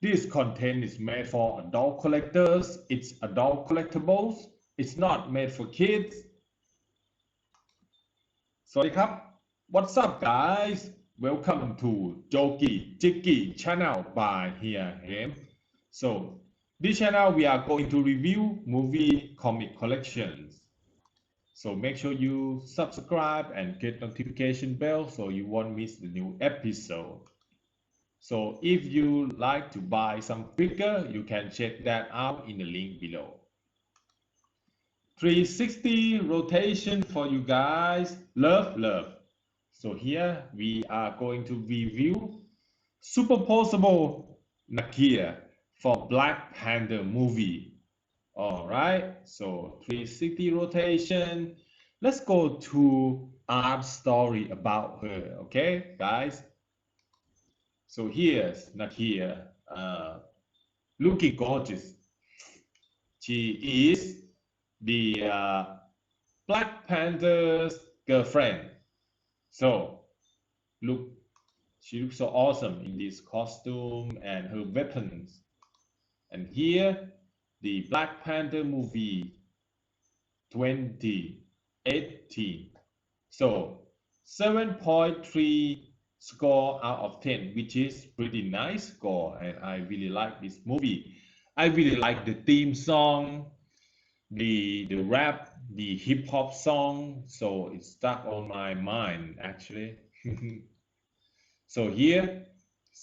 This content is made for adult collectors. It's adult collectibles. It's not made for kids. สวัสดีครับ What's up guys? Welcome to Jogi Jiggy channel by HereHem. So this channel we are going to review movie comic collections. So make sure you subscribe and get notification bell so you won't miss the new episode. So if you like to buy some figure, you can check that out in the link below. 360 rotation for you guys. Love. So here we are going to review Super Posable Nakia for Black Panther movie. Alright, so 360 rotation. Let's go to art story about her, okay guys? So here's Nakia, looking gorgeous. She is the Black Panther's girlfriend. So she looks so awesome in this costume and her weapons. And here, the Black Panther movie 2018. So 7.3 score out of 10, which is pretty nice score, and I really like this movie. I really like the theme song, the rap, the hip hop song, so it stuck on my mind actually. So here,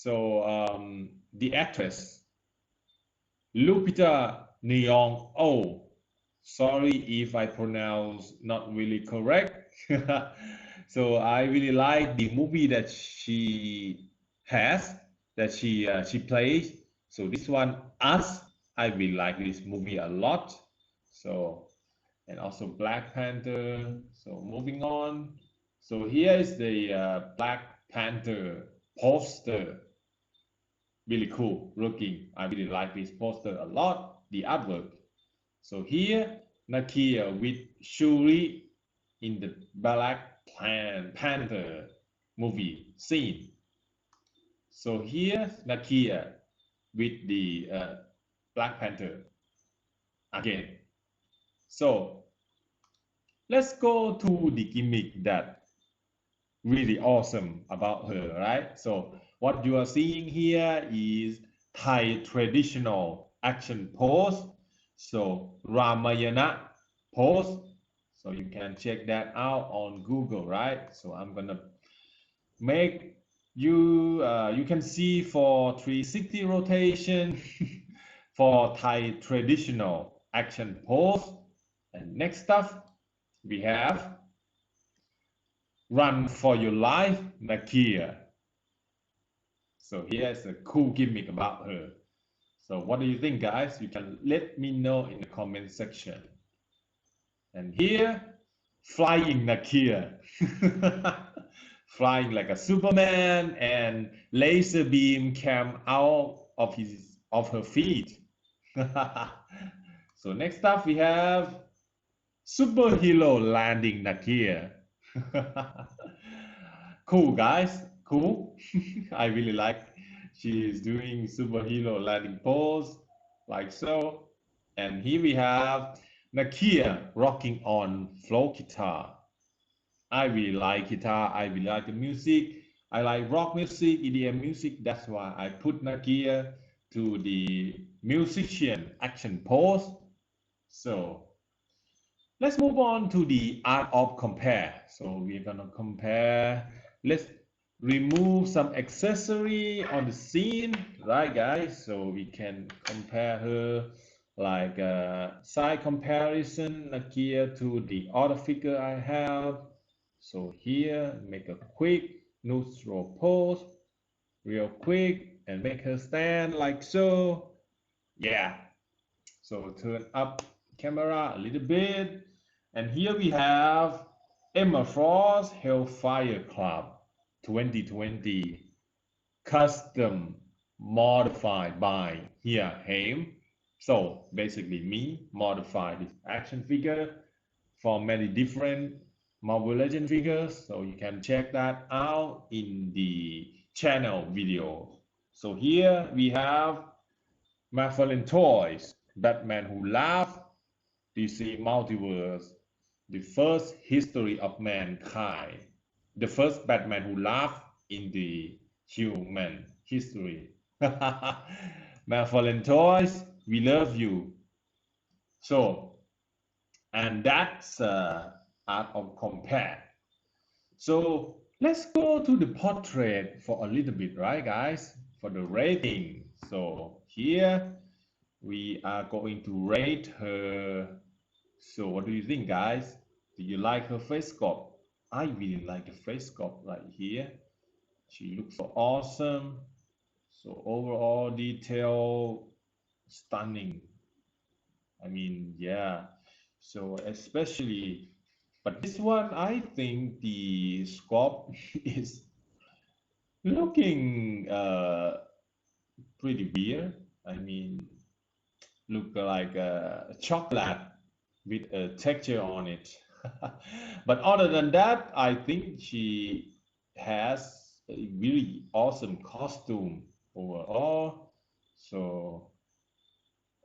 the actress Lupita Nyong'o. Sorry if I pronounce not really correct. So I really like the movie that she has, that she plays. So this one, Us, I really like this movie a lot. So, and also Black Panther. So moving on. So here is the Black Panther poster. Really cool looking. I really like this poster a lot. The artwork. So here, Nakia with Shuri in the Black Panther movie scene. So here, Nakia with the Black Panther again. So let's go to the gimmick that really awesome about her, right? So what you are seeing here is Thai traditional action pose. So Ramayana pose. So you can check that out on Google, right? So I'm gonna make you, you can see for 360 rotation for Thai traditional action pose. And next up, we have Run for Your Life, Nakia. So here's a cool gimmick about her. So what do you think, guys? You can let me know in the comment section. And here, Flying Nakia. Flying like a Superman, and laser beam came out of her feet. So next up we have Superhero Landing Nakia. Cool guys, cool. I really like she is doing superhero landing pose like so. And here we have Nakia rocking on flow guitar. I really like guitar. I really like the music. I like rock music, EDM music. That's why I put Nakia to the musician action pose. So let's move on to the art of compare. So we're gonna compare. Let's remove some accessory on the scene, right guys? So we can compare her like a side comparison Nakia to the other figure I have. So here, make a quick neutral pose, real quick, and make her stand like so. Yeah. So turn up camera a little bit. And here we have Emma Frost Hellfire Club 2020 custom modified by HereHem. So basically me modified this action figure for many different Marvel Legend figures. So you can check that out in the channel video. So here we have Marvel Toys, Batman Who Laughed, DC Multiverse, the first history of mankind, the first Batman who laughed in the human history. Marvel Toys, we love you. So, and that's art of compare. So let's go to the portrait for a little bit, right, guys? For the rating. So here we are going to rate her. So what do you think, guys? Do you like her face sculpt? I really like the face sculpt right here. She looks so awesome. So overall detail, stunning. I mean, yeah. So especially, but this one, I think the sculpt is looking pretty weird. I mean, look like a chocolate with a texture on it. But other than that, I think she has a really awesome costume overall. So,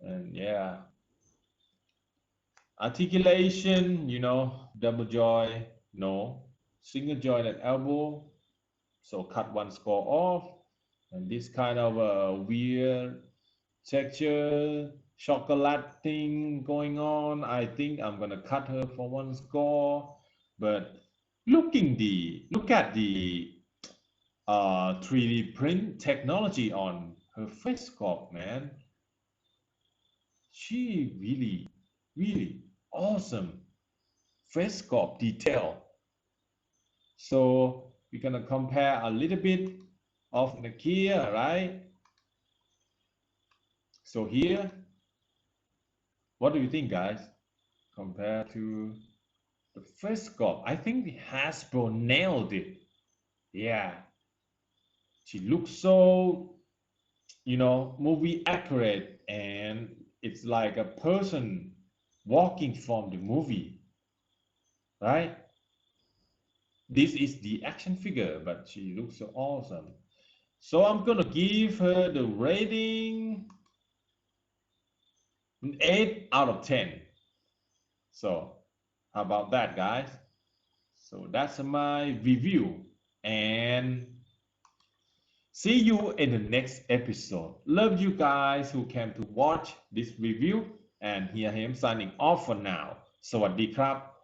and yeah, articulation, double joy, no, single joint at elbow, so cut one score off, and this kind of a weird texture chocolate thing going on. I think I'm gonna cut her for one score, but look at the 3D print technology on her face sculpt, man. She really awesome face sculpt detail. So we're gonna compare a little bit of Nakia, right? So here, what do you think, guys? Compared to the face sculpt, I think Hasbro nailed it. Yeah, she looks so, movie accurate, and it's like a person walking from the movie, right? This is the action figure, but she looks so awesome. So I'm gonna give her the rating 8 out of 10. So how about that, guys? So that's my review, and see you in the next episode. Love you guys who came to watch this review, and HereHem signing off for now. สวัสดีครับ